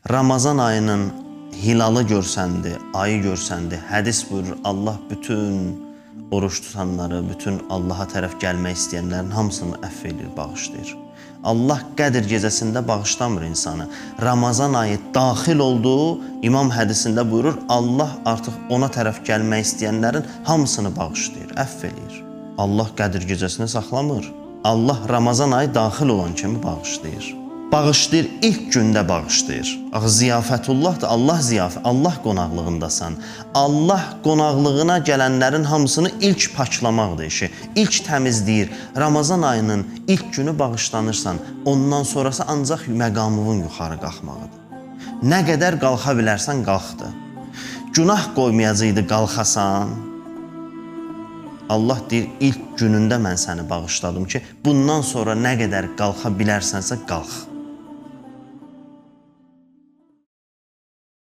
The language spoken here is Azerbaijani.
Ramazan ayının hilalı görsəndi, ayı görsəndi, hədis buyurur, Allah bütün oruç tutanları, bütün Allaha tərəf gəlmək istəyənlərin hamısını əfv edir, bağışlayır. Allah Qədir gecəsində bağışlamır insanı. Ramazan ayı daxil olduğu İmam hədisində buyurur, Allah artıq ona tərəf gəlmək istəyənlərin hamısını bağışlayır, əfv edir. Allah Qədir gecəsini saxlamır. Allah Ramazan ayı daxil olan kimi bağışlayır. Bağışlayır, ilk gündə bağışlayır. Ziyafətullah da Allah ziyafət, Allah qonaqlığındasan. Allah qonaqlığına gələnlərin hamısını ilk paklamaqdır işi, ilk təmizləyir. Ramazan ayının ilk günü bağışlanırsan, ondan sonrası ancaq məqamının yuxarı qalxmağıdır. Nə qədər qalxa bilərsən qalxdı. Günah qoymayacaqdı qalxasan. Allah deyir, ilk günündə mən səni bağışladım ki, bundan sonra nə qədər qalxa bilərsənsə qalx.